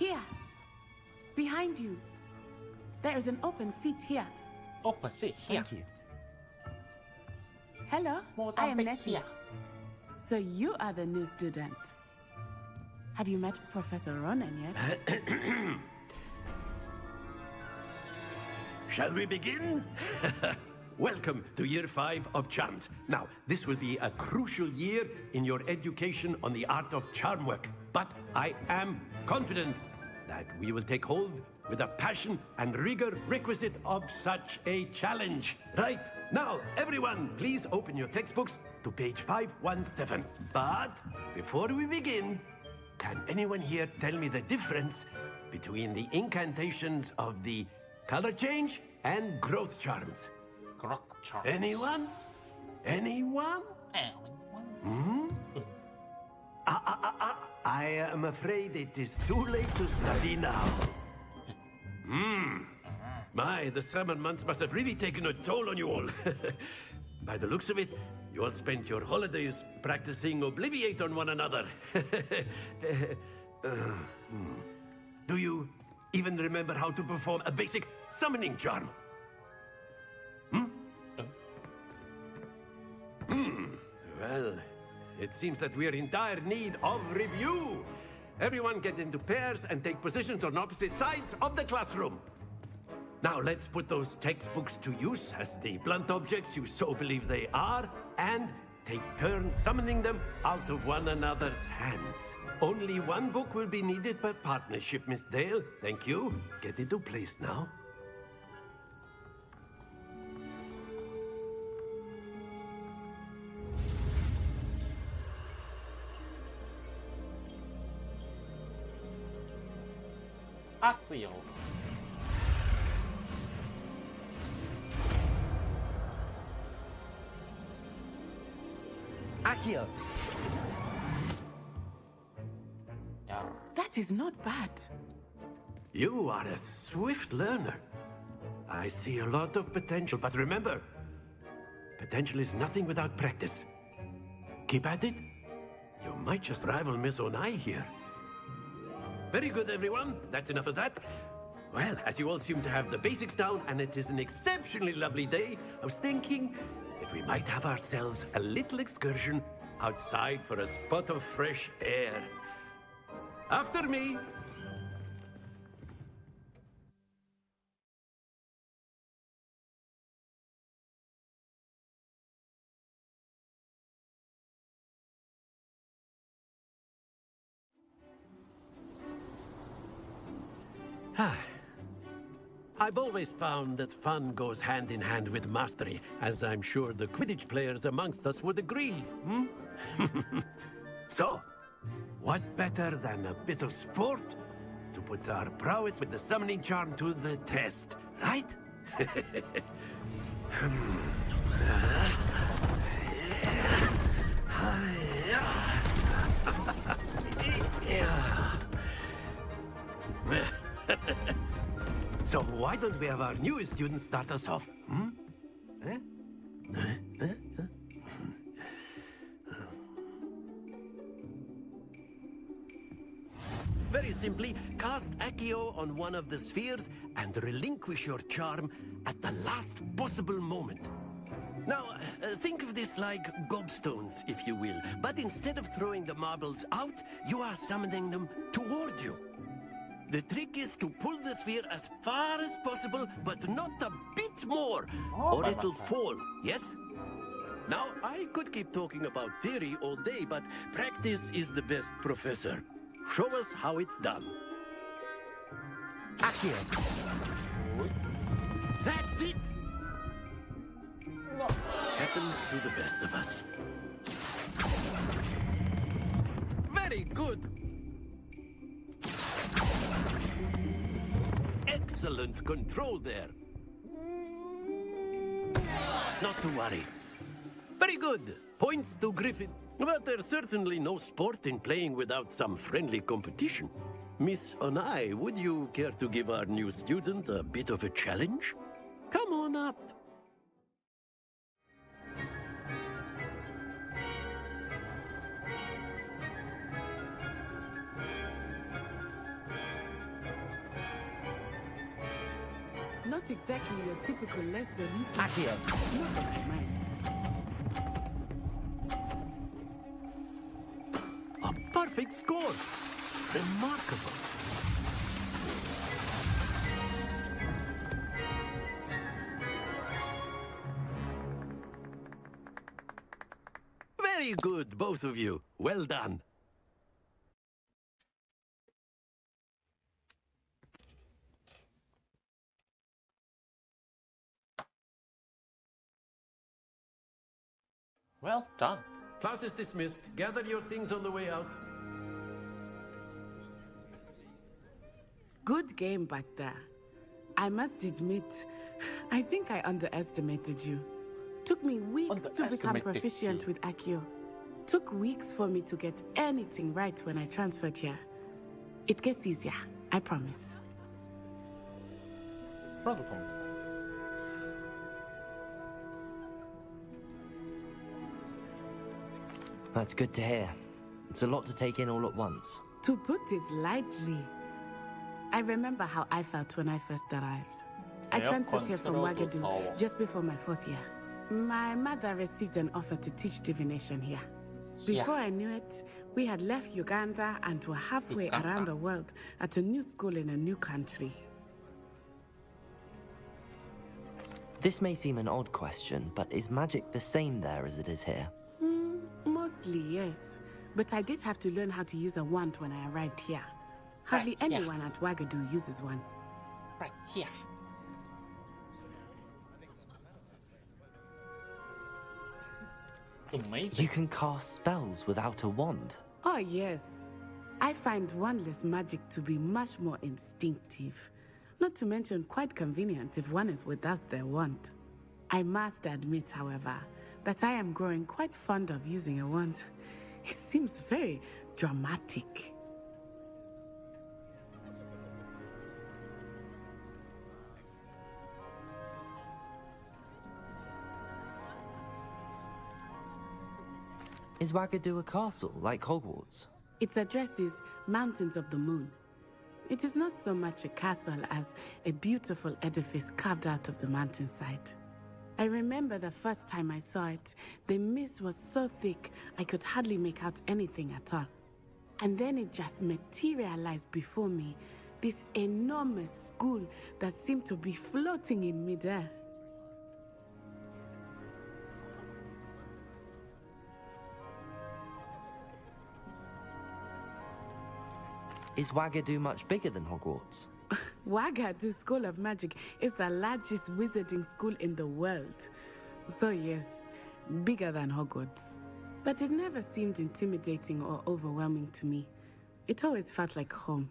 Here, behind you. There is an open seat here. Open seat here. Thank you. Hello, I am Nettie. here. So you are the new student. Have you met Professor Ronan yet? Shall we begin? Welcome to Year 5 of Charms. Now, this will be a crucial year in your education on the art of charm work. But I am confident that we will take hold with the passion and rigor requisite of such a challenge. Right, now, everyone, please open your textbooks to page 517. But before we begin, can anyone here tell me the difference between the incantations of the color change and growth charms? Growth charms. Anyone? Anyone? I am afraid it is too late to study now. My, the summer months must have really taken a toll on you all. By the looks of it, you all spent your holidays practicing Obliviate on one another. Do you even remember how to perform a basic summoning charm? Well, it seems that we are in dire need of review. Everyone get into pairs and take positions on opposite sides of the classroom. Now let's put those textbooks to use as the blunt objects you so believe they are, and take turns summoning them out of one another's hands. Only one book will be needed per partnership, Miss Dale. Thank you. Get into place now. Asio. Akio. Yeah. That is not bad. You are a swift learner. I see a lot of potential, but remember, potential is nothing without practice. Keep at it. You might just rival Miss Onai here. Very good, everyone. That's enough of that. Well, as you all seem to have the basics down, and it is an exceptionally lovely day, I was thinking that we might have ourselves a little excursion outside for a spot of fresh air. After me. I've always found that fun goes hand in hand with mastery, as I'm sure the Quidditch players amongst us would agree. So, what better than a bit of sport to put our prowess with the summoning charm to the test, right? So why don't we have our newest student start us off? Very simply, cast Accio on one of the spheres and relinquish your charm at the last possible moment. Now, think of this like gobstones, if you will. But instead of throwing the marbles out, you are summoning them toward you. The trick is to pull the sphere as far as possible, but not a bit more, or it'll fall, yes? Now, I could keep talking about theory all day, but practice is the best professor. Show us how it's done. Accio. That's it! No. Happens to the best of us. Very good! Excellent control there. Not to worry. Very good. Points to Griffin. But there's certainly no sport in playing without some friendly competition. Miss Onai, would you care to give our new student a bit of a challenge? Come on up. Not exactly your typical lesson. Accio. Not that I mind. A perfect score! Remarkable. Very good, both of you. Well done. Well done. Class is dismissed. Gather your things on the way out. Good game back there. I must admit, I think I underestimated you. Took me weeks to become Underestimated proficient you. with Accio. Took weeks for me to get anything right when I transferred here. It gets easier, I promise. 그래도 좀 That's good to hear. It's a lot to take in all at once. To put it lightly, I remember how I felt when I first arrived. I Yeah, transferred here from control Wagadu tower. just before my 4th year. My mother received an offer to teach divination here. Before I knew it, we had left Uganda and were halfway around the world at a new school in a new country. This may seem an odd question, but is magic the same there as it is here? Mostly, yes. But I did have to learn how to use a wand when I arrived here. Hardly Right, yeah. anyone at Wagadu uses one. right here. Amazing. You can cast spells without a wand. Oh, yes. I find wandless magic to be much more instinctive. Not to mention quite convenient if one is without their wand. I must admit, however, that I am growing quite fond of using a wand. It seems very dramatic. Is Wagadu a castle, like Hogwarts? Its address is Mountains of the Moon. It is not so much a castle as a beautiful edifice carved out of the mountainside. I remember the first time I saw it, the mist was so thick I could hardly make out anything at all. And then it just materialized before me, this enormous school that seemed to be floating in midair. Is Wagadu much bigger than Hogwarts? Wagadu School of Magic is the largest wizarding school in the world. So yes, bigger than Hogwarts. But it never seemed intimidating or overwhelming to me. It always felt like home.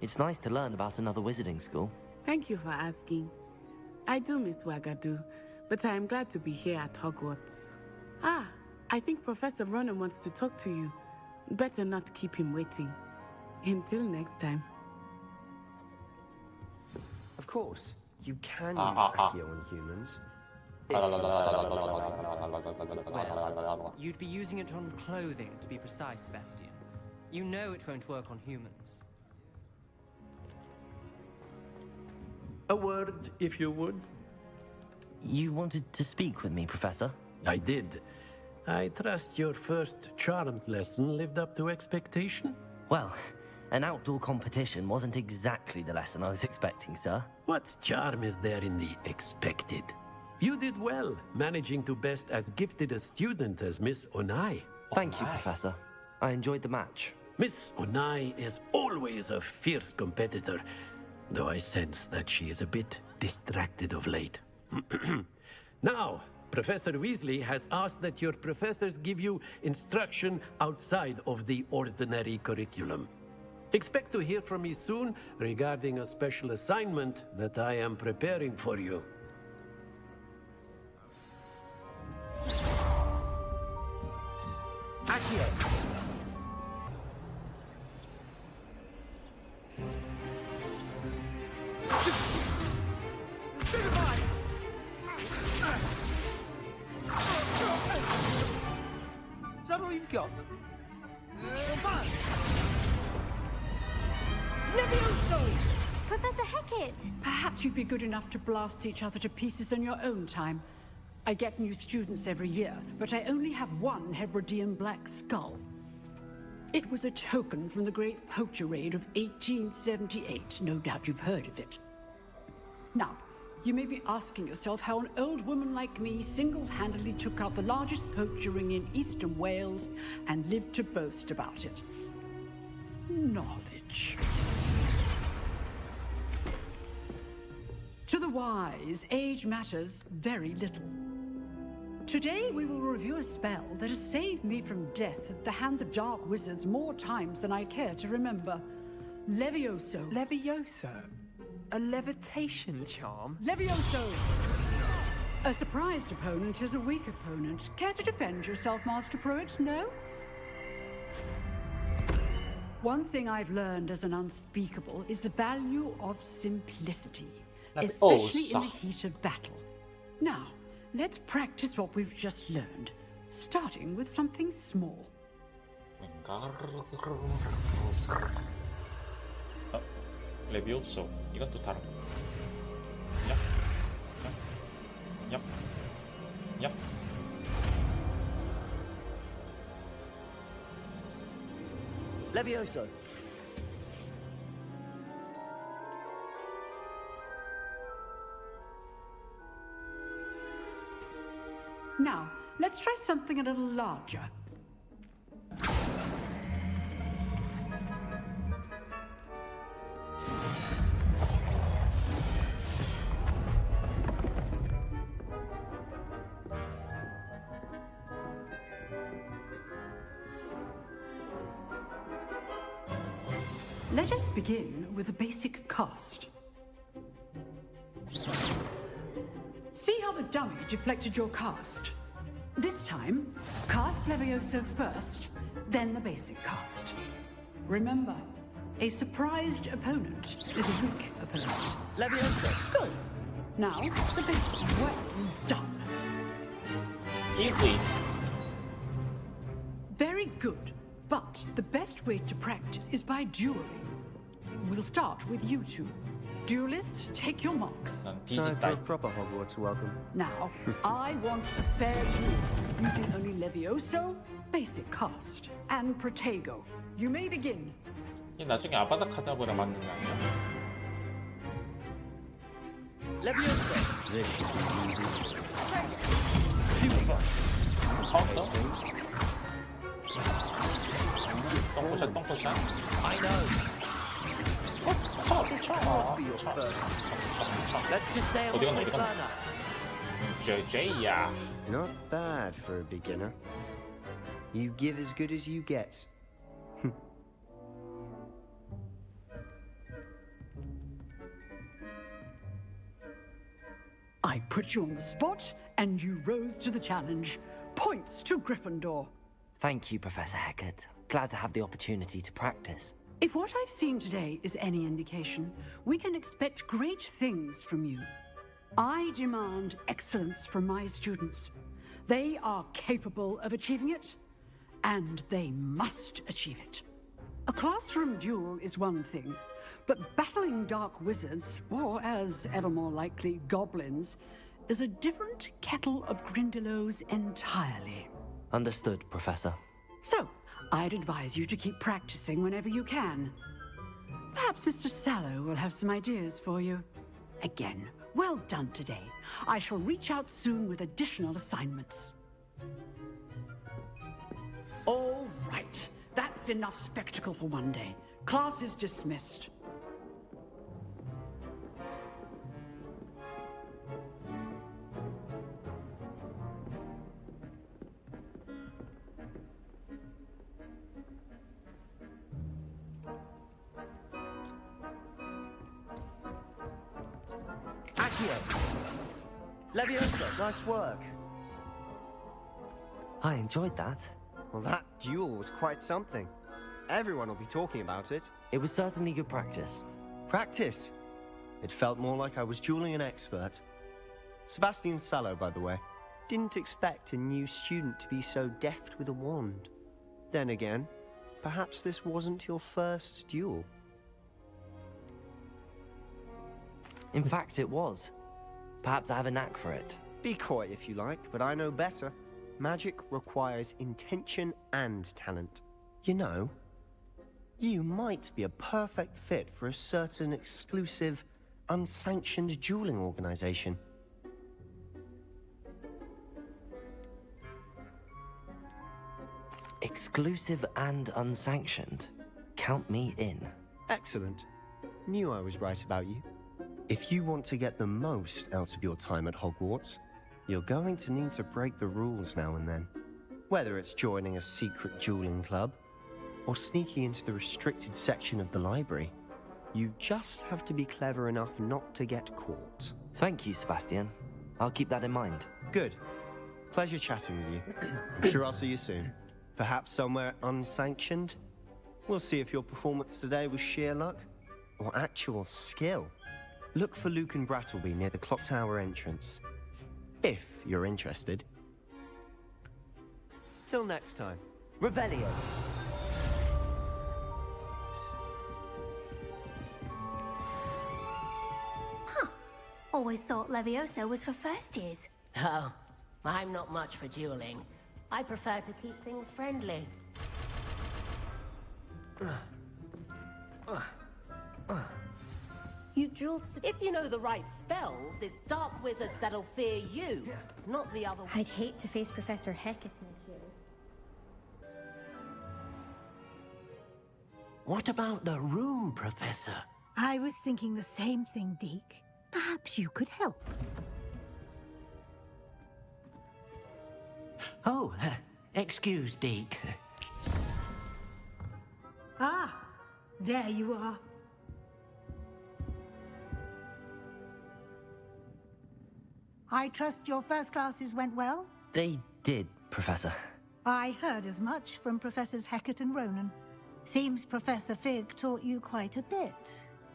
It's nice to learn about another wizarding school. Thank you for asking. I do miss Wagadu, but I am glad to be here at Hogwarts. Ah, I think Professor Ronan wants to talk to you. Better not keep him waiting. Until next time. Of course, you can use Accio on humans. Well, you'd be using it on clothing, to be precise, Sebastian. You know it won't work on humans. A word, if you would. You wanted to speak with me, Professor? I did. I trust your first charms lesson lived up to expectation? Well, an outdoor competition wasn't exactly the lesson I was expecting, sir. What charm is there in the expected? You did well, managing to best as gifted a student as Miss Onai. Thank you, Professor. I enjoyed the match. Miss Onai is always a fierce competitor, though I sense that she is a bit distracted of late. Now, Professor Weasley has asked that your professors give you instruction outside of the ordinary curriculum. Expect to hear from me soon regarding a special assignment that I am preparing for you. Accio! Is that all you've got? Levioso! Professor Hecat! Perhaps you'd be good enough to blast each other to pieces on your own time. I get new students every year, but I only have one Hebridean black skull. It was a token from the Great Poacher Raid of 1878. No doubt you've heard of it. Now, you may be asking yourself how an old woman like me single-handedly took out the largest poacher ring in eastern Wales and lived to boast about it. Knowledge. To the wise, age matters very little. Today we will review a spell that has saved me from death at the hands of dark wizards more times than I care to remember. Levioso. Levioso? A levitation charm? Levioso! A surprised opponent is a weak opponent. Care to defend yourself, Master Pruitt? No? One thing I've learned as an unspeakable is the value of simplicity, especially in the heat of battle. Now, let's practice what we've just learned, starting with something small. 레비오소. 이건 또 다른 거. 얍. 얍. 얍. 얍. Levioso. Now, let's try something a little larger. Let us begin with a basic cast. See how the dummy deflected your cast? This time, cast Levioso first, then the basic cast. Remember, a surprised opponent is a weak opponent. Levioso. Good. Now, the basic. Well done. Easy. Very good. But the best way to practice is by dueling. We'll start with you two. Duelists, take your marks. 난 Time for a 뒤집다. proper Hogwarts welcome. Now, I want a fair duel, using only Levioso, basic cast, and Protego. You may begin. 이 나중에 아바다 카다브라 맞는 거 아니야? Levioso. This should be easy. 카운터? 똥포샷. I know. This can't be your first. Let's just say I'm a 어디 갔나, quick 어디 갔나? learner. JJ야. Not bad for a beginner. You give as good as you get. I put you on the spot, and you rose to the challenge. Points to Gryffindor. Thank you, Professor Hecat. Glad to have the opportunity to practice. If what I've seen today is any indication, we can expect great things from you. I demand excellence from my students. They are capable of achieving it, and they must achieve it. A classroom duel is one thing, but battling dark wizards, or as ever more likely, goblins, is a different kettle of Grindylows entirely. Understood, Professor. So, I'd advise you to keep practicing whenever you can. Perhaps Mr. Sallow will have some ideas for you. Again, well done today. I shall reach out soon with additional assignments. All right. That's enough spectacle for one day. Class is dismissed. Levioso, nice work. I enjoyed that. Well, that duel was quite something. Everyone will be talking about it. It was certainly good practice. Practice. It felt more like I was dueling an expert. Sebastian Sallow, by the way. Didn't expect a new student to be so deft with a wand. Then again, perhaps this wasn't your first duel. In fact, it was. Perhaps I have a knack for it. Be coy if you like, but I know better. Magic requires intention and talent. You know, you might be a perfect fit for a certain exclusive, unsanctioned dueling organization. Exclusive and unsanctioned. Count me in. Excellent. Knew I was right about you. If you want to get the most out of your time at Hogwarts, you're going to need to break the rules now and then. Whether it's joining a secret dueling club, or sneaking into the restricted section of the library, you just have to be clever enough not to get caught. Thank you, Sebastian. I'll keep that in mind. Good. Pleasure chatting with you. I'm sure I'll see you soon. Perhaps somewhere unsanctioned? We'll see if your performance today was sheer luck or actual skill. Look for Luke and Brattleby near the clock tower entrance, if you're interested. Till next time. Revelio. Always thought Levioso was for first years. Oh, I'm not much for dueling. I prefer to keep things friendly. You dueled... If you know the right spells, it's dark wizards that'll fear you, not the other one. I'd hate to face Professor Hecate here. What about the room, Professor? I was thinking the same thing, Deke. Perhaps you could help. Oh, excuse, Deke. Ah, there you are. I trust your first classes went well? They did, Professor. I heard as much from Professors Hecate and Ronan. Seems Professor Fig taught you quite a bit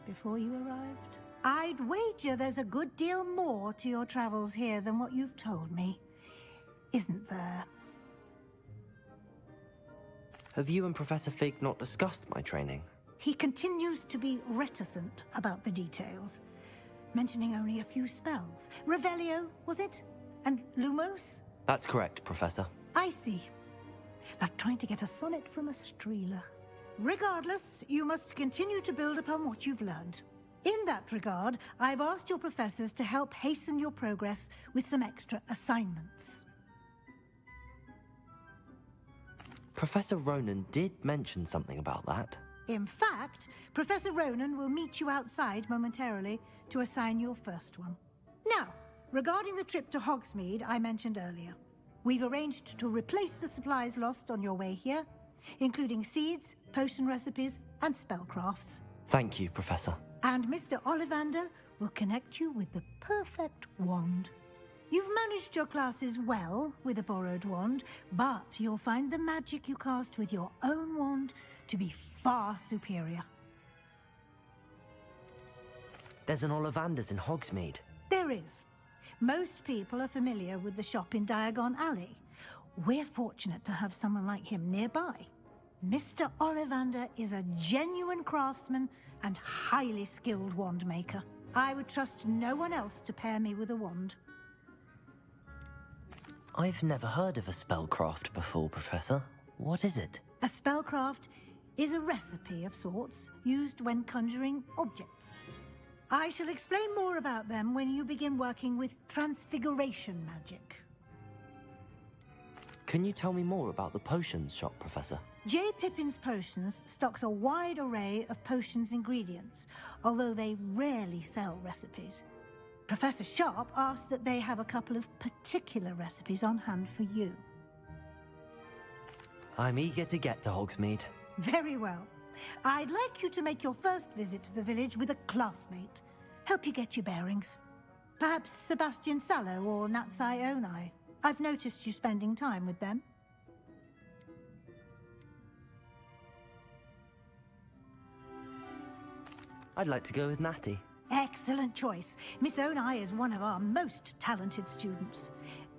before you arrived. I'd wager there's a good deal more to your travels here than what you've told me. Isn't there? Have you and Professor Fig not discussed my training? He continues to be reticent about the details, mentioning only a few spells. Revelio, was it? And Lumos? That's correct, Professor. I see. Like trying to get a sonnet from a streeler. Regardless, you must continue to build upon what you've learned. In that regard, I've asked your professors to help hasten your progress with some extra assignments. Professor Ronan did mention something about that. In fact, Professor Ronan will meet you outside momentarily to assign your first one. Now, regarding the trip to Hogsmeade I mentioned earlier, we've arranged to replace the supplies lost on your way here, including seeds, potion recipes, and spellcrafts. Thank you, Professor. And Mr. Ollivander will connect you with the perfect wand. You've managed your classes well with a borrowed wand, but you'll find the magic you cast with your own wand to be far superior. There's an Ollivander's in Hogsmeade. There is. Most people are familiar with the shop in Diagon Alley. We're fortunate to have someone like him nearby. Mr. Ollivander is a genuine craftsman and highly skilled wand maker. I would trust no one else to pair me with a wand. I've never heard of a spellcraft before, Professor. What is it? A spellcraft is a recipe of sorts used when conjuring objects. I shall explain more about them when you begin working with transfiguration magic. Can you tell me more about the potions shop, Professor? J. Pippin's Potions stocks a wide array of potions ingredients, although they rarely sell recipes. Professor Sharp asked that they have a couple of particular recipes on hand for you. I'm eager to get to Hogsmeade. Very well. I'd like you to make your first visit to the village with a classmate. Help you get your bearings. Perhaps Sebastian Sallow or Natsai Onai. I've noticed you spending time with them. I'd like to go with Natty. Excellent choice. Miss Onai is one of our most talented students.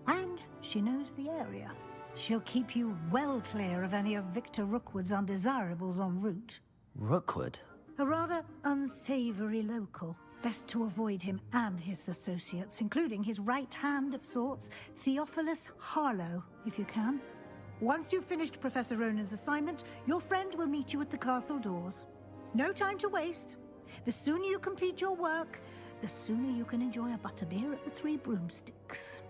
And she knows the area. She'll keep you well clear of any of Victor Rookwood's undesirables en route. Rookwood? A rather unsavory local. Best to avoid him and his associates, including his right hand of sorts, Theophilus Harlow, if you can. Once you've finished Professor Ronan's assignment, your friend will meet you at the castle doors. No time to waste. The sooner you complete your work, the sooner you can enjoy a butterbeer at the Three Broomsticks.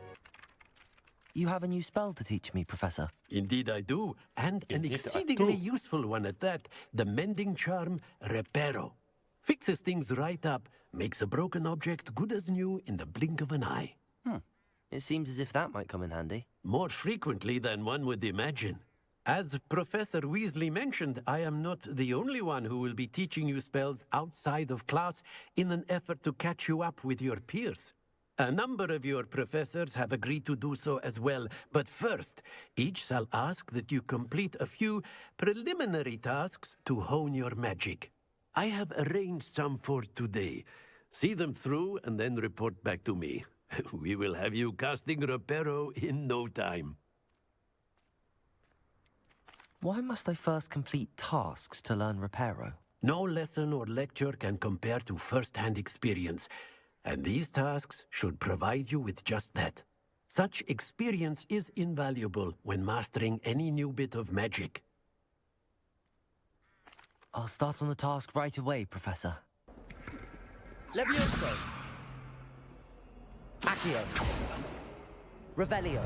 You have a new spell to teach me, Professor. Indeed I do, and an Indeed I exceedingly do. useful one at that. The mending charm, Reparo. Fixes things right up, makes a broken object good as new in the blink of an eye. It seems as if that might come in handy. More frequently than one would imagine. As Professor Weasley mentioned, I am not the only one who will be teaching you spells outside of class in an effort to catch you up with your peers. A number of your professors have agreed to do so as well, but first, each shall ask that you complete a few preliminary tasks to hone your magic. I have arranged some for today. See them through and then report back to me. We will have you casting Reparo in no time. Why must I first complete tasks to learn Reparo? No lesson or lecture can compare to first-hand experience, and these tasks should provide you with just that. Such experience is invaluable when mastering any new bit of magic. I'll start on the task right away, Professor. Levioso! Accio! Revelio!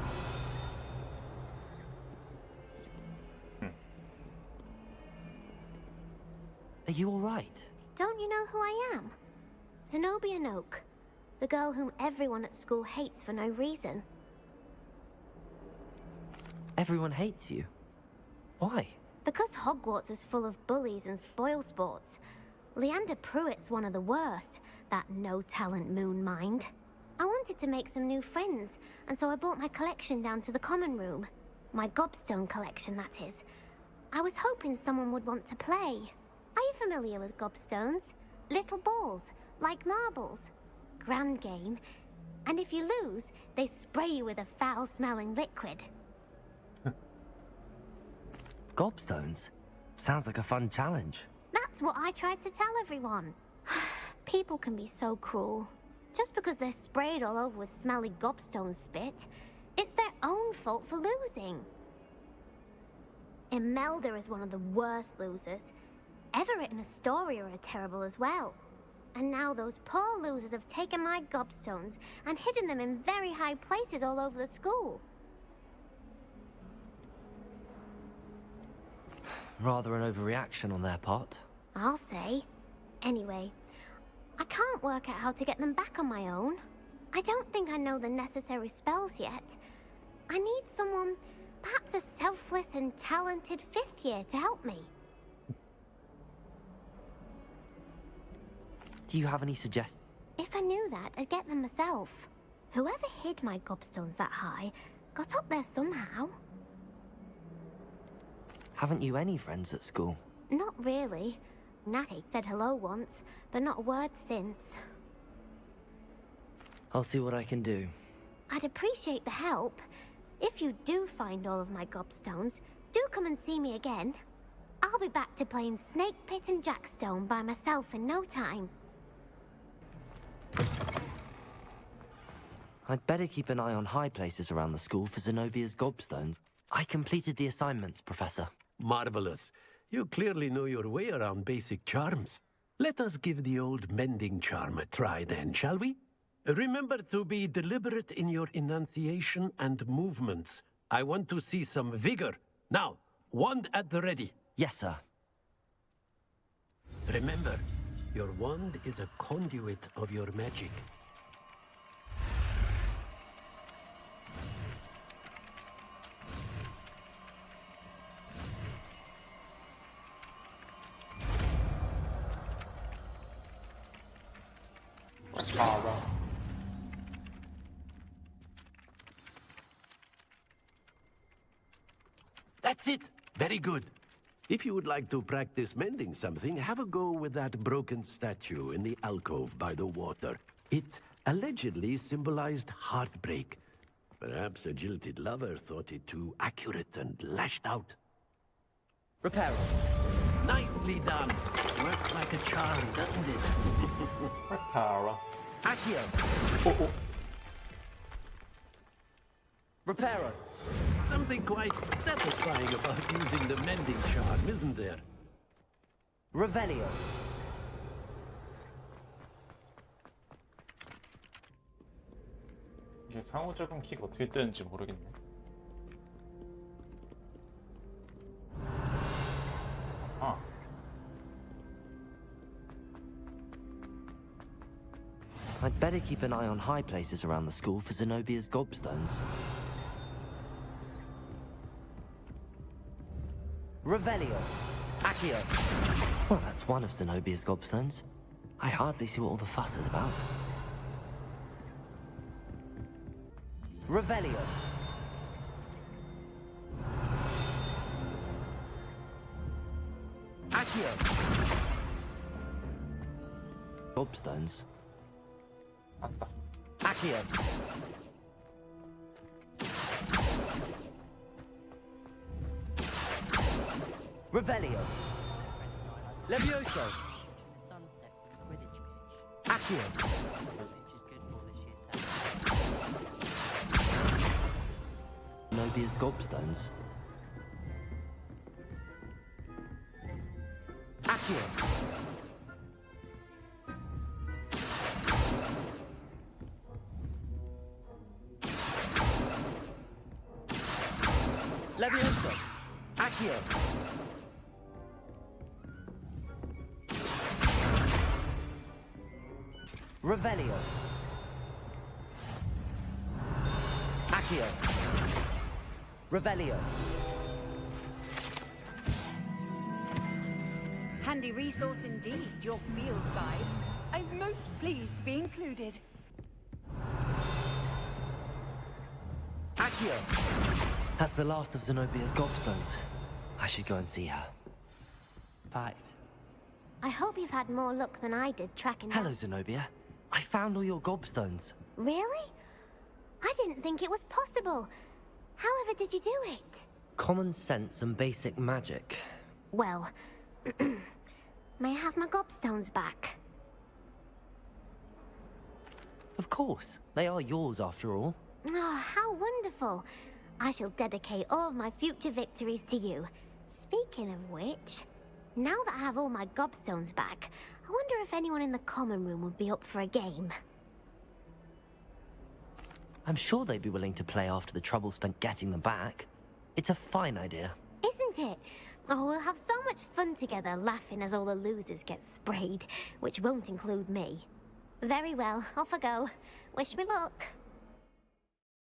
Are you all right? Don't you know who I am? Zenobia Noak, the girl whom everyone at school hates for no reason. Everyone hates you. Why? Because Hogwarts is full of bullies and spoilsports. Leander Pruitt's one of the worst, that no-talent moon mind. I wanted to make some new friends, and so I brought my collection down to the common room. My gobstone collection, that is. I was hoping someone would want to play. Are you familiar with gobstones? Little balls, like marbles. Grand game. And if you lose, they spray you with a foul-smelling liquid. Gobstones? Sounds like a fun challenge. That's what I tried to tell everyone. People can be so cruel. Just because they're sprayed all over with smelly gobstone spit, it's their own fault for losing. Imelda is one of the worst losers. Everett and Astoria are terrible as well. And now those poor losers have taken my gobstones and hidden them in very high places all over the school. Rather an overreaction on their part. I'll say. Anyway, I can't work out how to get them back on my own. I don't think I know the necessary spells yet. I need someone, perhaps a selfless and talented fifth year to help me. Do you have any suggestions? If I knew that, I'd get them myself. Whoever hid my gobstones that high got up there somehow. Haven't you any friends at school? Not really. Natty said hello once, but not a word since. I'll see what I can do. I'd appreciate the help. If you do find all of my gobstones, do come and see me again. I'll be back to playing Snake Pit and Jackstone by myself in no time. I'd better keep an eye on high places around the school for Zenobia's gobstones. I completed the assignments, Professor. Marvelous. You clearly know your way around basic charms. Let us give the old mending charm a try then, shall we? Remember to be deliberate in your enunciation and movements. I want to see some vigor. Now, wand at the ready. Yes, sir. Remember, your wand is a conduit of your magic. Reparo. That's it. Very good. If you would like to practice mending something, have a go with that broken statue in the alcove by the water. It allegedly symbolized heartbreak. Perhaps a jilted lover thought it too accurate and lashed out. Reparo. Nicely done. Works like a charm, doesn't it? Repara. Accio! 오오. Reparo! Something quite satisfying about using the mending charm, isn't there? Revelio! 이게 상호작용 키가 어떻게 뜨는지 모르겠네. 아. I'd better keep an eye on high places around the school for Zenobia's gobstones. Revelio! Accio! Well, that's one of Zenobia's gobstones. I hardly see what all the fuss is about. Revelio! Accio! Gobstones. 맞다. Accio! Revelio! Levioso! Accio! Nobia's gobstones. Accio! Levioso! Accio! Revelio! Accio! Revelio! Handy resource indeed, your field guide. I'm most pleased to be included. Accio! That's the last of Zenobia's gobstones. I should go and see her. Right. I hope you've had more luck than I did tracking Hello, down... Zenobia. I found all your gobstones. Really? I didn't think it was possible. However did you do it? Common sense and basic magic. Well, may I have my gobstones back? Of course. They are yours after all. Oh, how wonderful. I shall dedicate all of my future victories to you. Speaking of which, now that I have all my gobstones back, I wonder if anyone in the common room would be up for a game. I'm sure they'd be willing to play after the trouble spent getting them back. It's a fine idea. Isn't it? Oh, we'll have so much fun together laughing as all the losers get sprayed, which won't include me. Very well, off I go. Wish me luck.